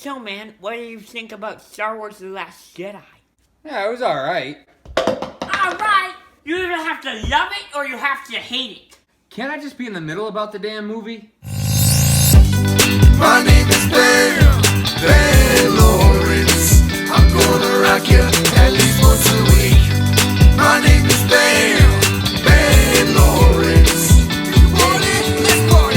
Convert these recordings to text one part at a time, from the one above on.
So, man, what do you think about Star Wars The Last Jedi? Yeah, it was alright. Alright! You either have to love it or you have to hate it. Can't I just be in the middle about the damn movie? My name is Ben Laurence. I'm gonna rock you at least once a week. My name is Ben Laurence. You want it? Let's party!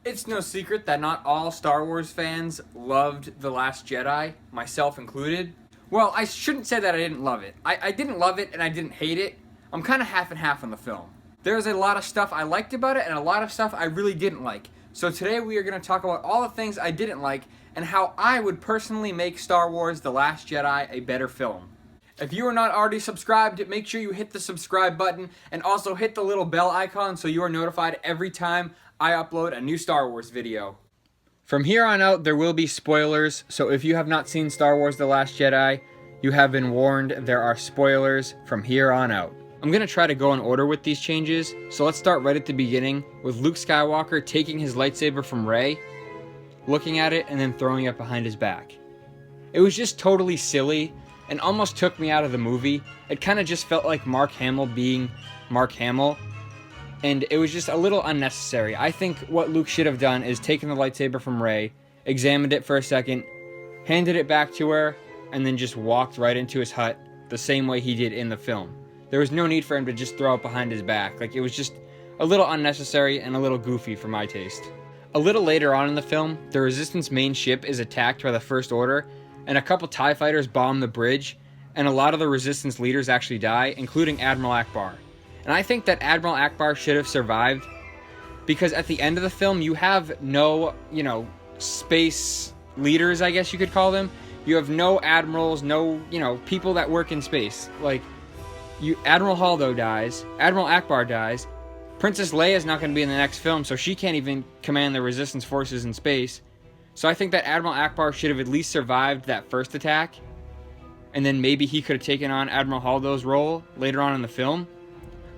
It's no secret that not all Star Wars fans loved The Last Jedi, myself included. Well, I shouldn't say that I didn't love it. I didn't love it and I didn't hate it. I'm kind of half and half on the film. There's a lot of stuff I liked about it and a lot of stuff I really didn't like. So today we are going to talk about all the things I didn't like and how I would personally make Star Wars The Last Jedi a better film. If you are not already subscribed, make sure you hit the subscribe button and also hit the little bell icon so you are notified every time I upload a new Star Wars video. From here on out, there will be spoilers, so if you have not seen Star Wars The Last Jedi, you have been warned. There are spoilers from here on out. I'm going to try to go in order with these changes, so let's start right at the beginning with Luke Skywalker taking his lightsaber from Rey, looking at it, and then throwing it behind his back. It was just totally silly and almost took me out of the movie. It kind of just felt like Mark Hamill being Mark Hamill, and it was just a little unnecessary. I think what Luke should have done is taken the lightsaber from Rey, examined it for a second, handed it back to her, and then just walked right into his hut the same way he did in the film. There was no need for him to just throw it behind his back. Like, it was just a little unnecessary and a little goofy for my taste. A little later on in the film, the Resistance main ship is attacked by the First Order, and a couple TIE fighters bomb the bridge, and a lot of the Resistance leaders actually die, including Admiral Akbar. And I think that Admiral Akbar should have survived, because at the end of the film, you have no, space leaders, I guess you could call them. You have no admirals, no, people that work in space. Like, Admiral Holdo dies, Admiral Akbar dies, Princess Leia's not going to be in the next film, so she can't even command the Resistance forces in space. So I think that Admiral Akbar should have at least survived that first attack, and then maybe he could have taken on Admiral Holdo's role later on in the film.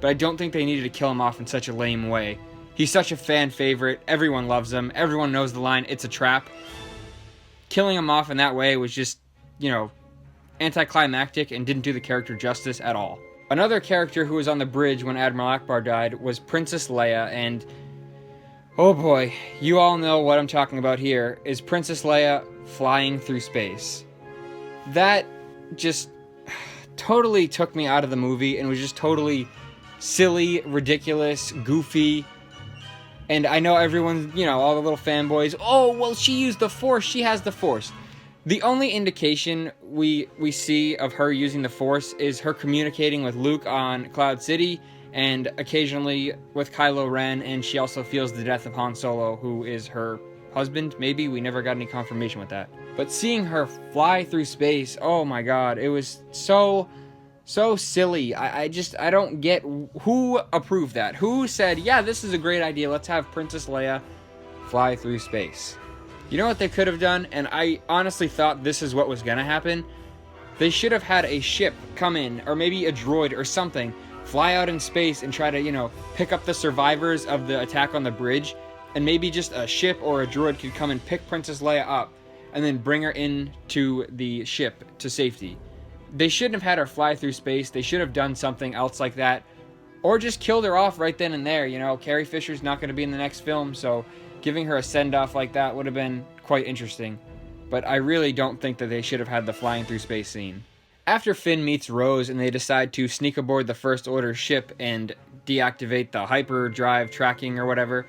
But I don't think they needed to kill him off in such a lame way. He's such a fan favorite, everyone loves him, everyone knows the line, "It's a trap." Killing him off in that way was just, anticlimactic and didn't do the character justice at all. Another character who was on the bridge when Admiral Akbar died was Princess Leia, and oh boy, you all know what I'm talking about here, is Princess Leia flying through space. That just totally took me out of the movie and was just totally silly, ridiculous, goofy. And I know everyone, all the little fanboys, oh, well, she used the Force, she has the Force. The only indication we see of her using the Force is her communicating with Luke on Cloud City and occasionally with Kylo Ren, and she also feels the death of Han Solo, who is her husband, maybe? We never got any confirmation with that. But seeing her fly through space, oh my god, it was so silly. I don't get who approved that. Who said, yeah, this is a great idea, let's have Princess Leia fly through space. You know what they could have done? And I honestly thought this is what was going to happen. They should have had a ship come in, or maybe a droid or something, fly out in space and try to, pick up the survivors of the attack on the bridge. And maybe just a ship or a droid could come and pick Princess Leia up and then bring her into the ship to safety. They shouldn't have had her fly through space. They should have done something else like that. Or just killed her off right then and there. Carrie Fisher's not going to be in the next film, so giving her a send-off like that would have been quite interesting. But I really don't think that they should have had the flying through space scene. After Finn meets Rose and they decide to sneak aboard the First Order ship and deactivate the hyperdrive tracking or whatever,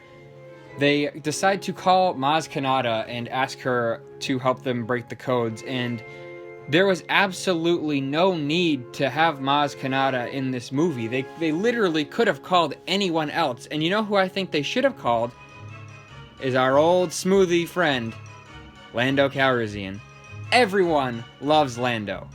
they decide to call Maz Kanata and ask her to help them break the codes, and there was absolutely no need to have Maz Kanata in this movie. They literally could have called anyone else, and you know who I think they should have called? Is our old smoothie friend, Lando Calrissian. Everyone loves Lando.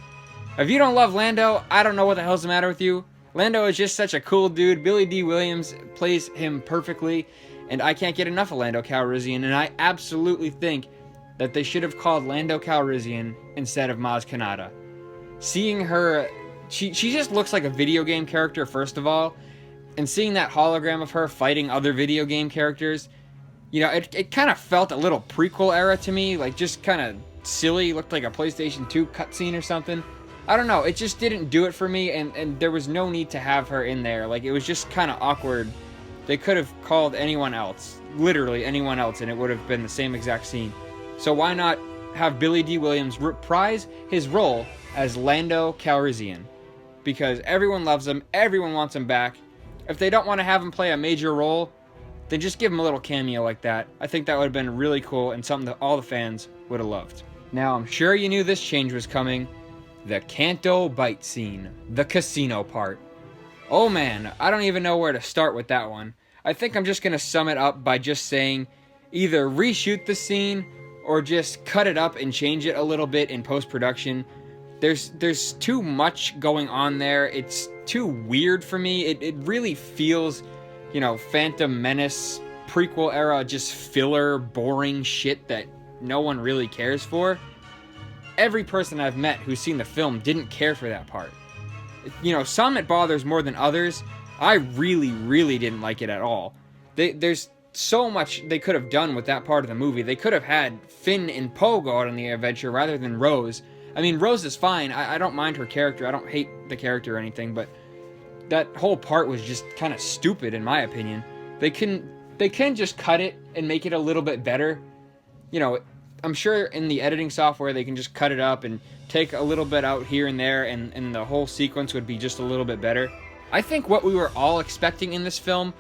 If you don't love Lando, I don't know what the hell's the matter with you. Lando is just such a cool dude. Billy D. Williams plays him perfectly, and I can't get enough of Lando Calrissian, and I absolutely think that they should have called Lando Calrissian instead of Maz Kanata. Seeing her, she just looks like a video game character, first of all, and seeing that hologram of her fighting other video game characters, You know, it kind of felt a little prequel era to me, like just kind of silly, looked like a PlayStation 2 cutscene or something. I don't know, it just didn't do it for me, and there was no need to have her in there. Like, it was just kind of awkward. They could have called anyone else, literally anyone else, and it would have been the same exact scene. So why not have Billy D. Williams reprise his role as Lando Calrissian? Because everyone loves him, everyone wants him back. If they don't want to have him play a major role, then just give him a little cameo like that. I think that would have been really cool and something that all the fans would have loved. Now, I'm sure you knew this change was coming. The Canto Bight scene. The casino part. Oh man, I don't even know where to start with that one. I think I'm just going to sum it up by just saying either reshoot the scene or just cut it up and change it a little bit in post-production. There's too much going on there. It's too weird for me. It really feels, you know, Phantom Menace, prequel era, just filler, boring shit that no one really cares for. Every person I've met who's seen the film didn't care for that part. You know, some it bothers more than others. I really didn't like it at all. There's so much they could have done with that part of the movie. They could have had Finn and Poe go out on the adventure rather than Rose. I mean, Rose is fine. I don't mind her character. I don't hate the character or anything, but that whole part was just kind of stupid in my opinion. They can just cut it and make it a little bit better. You know, I'm sure in the editing software they can just cut it up and take a little bit out here and there, and the whole sequence would be just a little bit better. I think what we were all expecting in this film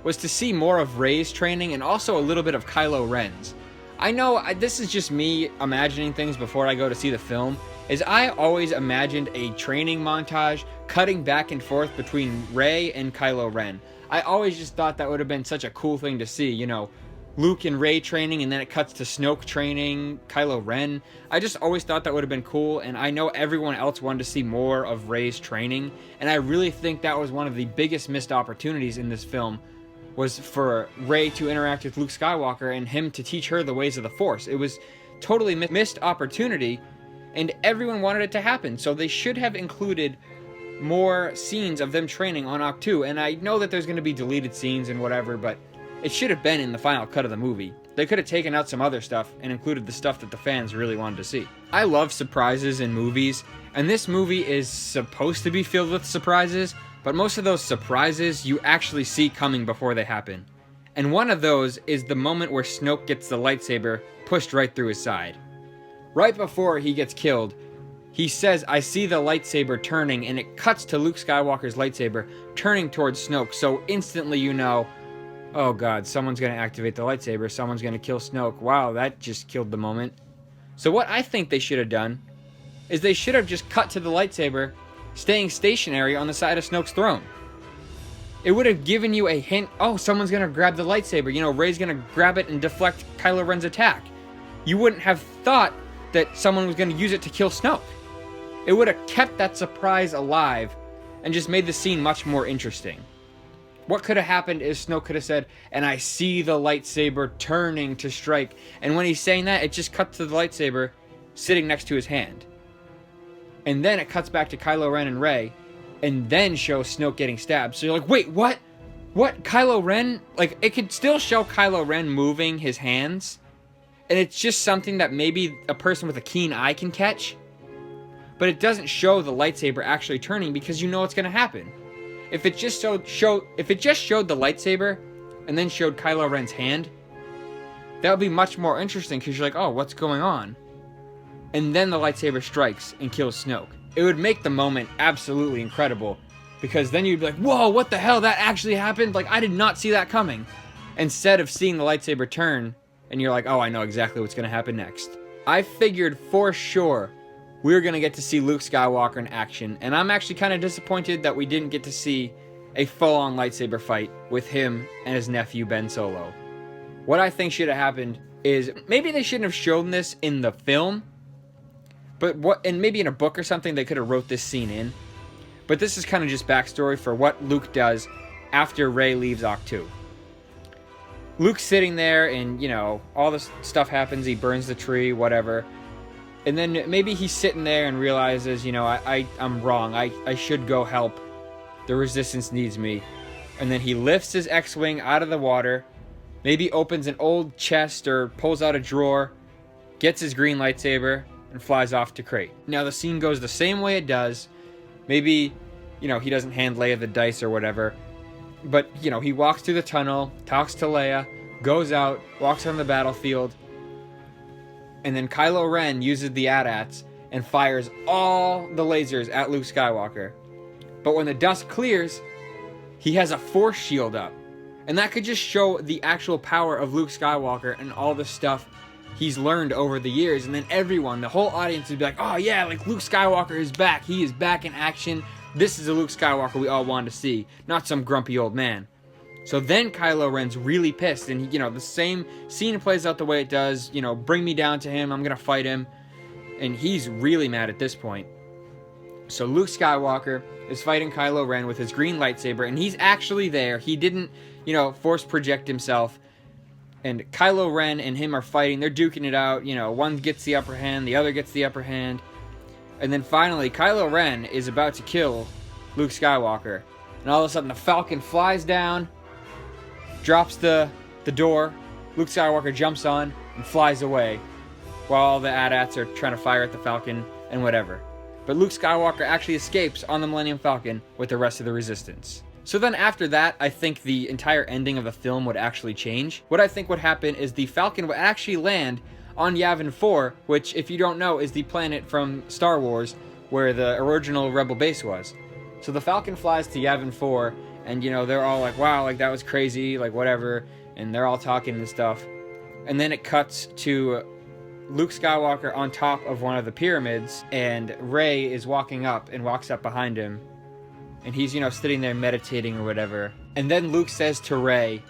was to see more of Rey's training and also a little bit of Kylo Ren's. I know this is just me imagining things before I go to see the film, is I always imagined a training montage cutting back and forth between Rey and Kylo Ren. I always just thought that would have been such a cool thing to see, you know, Luke and Rey training, and then it cuts to Snoke training Kylo Ren. I just always thought that would have been cool, and I know everyone else wanted to see more of Rey's training, and I really think that was one of the biggest missed opportunities in this film, was for Rey to interact with Luke Skywalker and him to teach her the ways of the Force. It was totally missed opportunity, and everyone wanted it to happen, so they should have included more scenes of them training on Ahch-To, and I know that there's going to be deleted scenes and whatever, but it should have been in the final cut of the movie. They could have taken out some other stuff and included the stuff that the fans really wanted to see. I love surprises in movies, and this movie is supposed to be filled with surprises, but most of those surprises you actually see coming before they happen. And one of those is the moment where Snoke gets the lightsaber pushed right through his side. Right before he gets killed, he says, "I see the lightsaber turning," and it cuts to Luke Skywalker's lightsaber turning towards Snoke, so instantly you know, oh god, someone's going to activate the lightsaber, someone's going to kill Snoke. Wow, that just killed the moment. So what I think they should have done is they should have just cut to the lightsaber staying stationary on the side of Snoke's throne. It would have given you a hint, oh, someone's going to grab the lightsaber. You know, Rey's going to grab it and deflect Kylo Ren's attack. You wouldn't have thought that someone was going to use it to kill Snoke. It would have kept that surprise alive and just made the scene much more interesting. What could have happened is Snoke could have said, "And I see the lightsaber turning to strike." And when he's saying that, it just cuts to the lightsaber sitting next to his hand. And then it cuts back to Kylo Ren and Rey, and then shows Snoke getting stabbed. So you're like, wait, what? What? Kylo Ren? Like, it could still show Kylo Ren moving his hands, and it's just something that maybe a person with a keen eye can catch. But it doesn't show the lightsaber actually turning because you know what's going to happen. If it just showed the lightsaber and then showed Kylo Ren's hand, that would be much more interesting because you're like, oh, what's going on? And then the lightsaber strikes and kills Snoke. It would make the moment absolutely incredible because then you'd be like, whoa, what the hell? That actually happened? Like, I did not see that coming. Instead of seeing the lightsaber turn and you're like, oh, I know exactly what's going to happen next. I figured for sure we were going to get to see Luke Skywalker in action, and I'm actually kind of disappointed that we didn't get to see a full-on lightsaber fight with him and his nephew Ben Solo. What I think should have happened is maybe they shouldn't have shown this in the film, and maybe in a book or something they could have wrote this scene in. But this is kind of just backstory for what Luke does after Rey leaves Ahch-To. Luke's sitting there, and you know, all this stuff happens. He burns the tree, whatever. And then maybe he's sitting there and realizes, you know, I'm wrong. I should go help. The Resistance needs me. And then he lifts his X-Wing out of the water, maybe opens an old chest or pulls out a drawer, gets his green lightsaber, and flies off to Crate. Now the scene goes the same way it does. Maybe, he doesn't hand Leia the dice or whatever, but, he walks through the tunnel, talks to Leia, goes out, walks on the battlefield, and then Kylo Ren uses the AT-ATs and fires all the lasers at Luke Skywalker. But when the dust clears, he has a force shield up. And that could just show the actual power of Luke Skywalker and all the stuff he's learned over the years. And then everyone, the whole audience would be like, oh yeah, like Luke Skywalker is back. He is back in action. This is the Luke Skywalker we all wanted to see, not some grumpy old man. So then Kylo Ren's really pissed, and the same scene plays out the way it does. Bring me down to him. I'm gonna fight him. And he's really mad at this point. So Luke Skywalker is fighting Kylo Ren with his green lightsaber, and he's actually there. He didn't, force project himself. And Kylo Ren and him are fighting. They're duking it out. One gets the upper hand, the other gets the upper hand. And then finally, Kylo Ren is about to kill Luke Skywalker. And all of a sudden, the Falcon flies down, drops the door. Luke Skywalker jumps on and flies away, while all the AT-ATs are trying to fire at the Falcon and whatever. But Luke Skywalker actually escapes on the Millennium Falcon with the rest of the Resistance. So then after that, I think the entire ending of the film would actually change. What I think would happen is the Falcon would actually land on Yavin 4, which, if you don't know, is the planet from Star Wars where the original Rebel base was. So the Falcon flies to Yavin 4, and, they're all like, wow, like, that was crazy, like, whatever, and they're all talking and stuff. And then it cuts to Luke Skywalker on top of one of the pyramids, and Rey is walking up and walks up behind him. And he's, sitting there meditating or whatever. And then Luke says to Rey,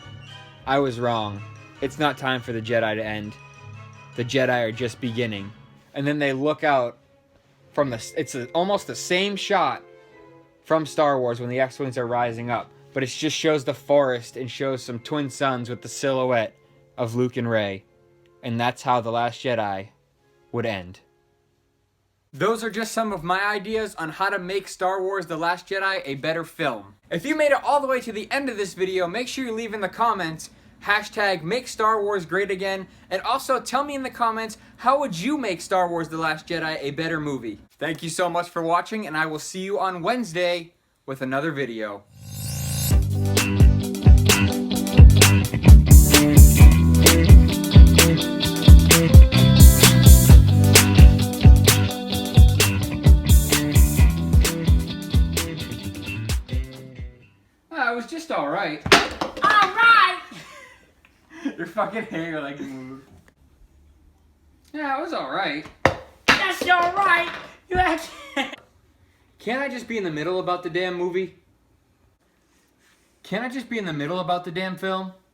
I was wrong. It's not time for the Jedi to end. The Jedi are just beginning. And then they look out from it's almost the same shot from Star Wars when the X-Wings are rising up. But it just shows the forest and shows some twin suns with the silhouette of Luke and Rey. And that's how The Last Jedi would end. Those are just some of my ideas on how to make Star Wars The Last Jedi a better film. If you made it all the way to the end of this video, make sure you leave in the comments hashtag make Star Wars great again, and also tell me in the comments how would you make Star Wars The Last Jedi a better movie. Thank you so much for watching, and I will see you on Wednesday with another video. It was just alright. Alright! Your fucking hair like moved. Yeah, it was alright. That's alright! You actually... Can't I just be in the middle about the damn movie? Can't I just be in the middle about the damn film?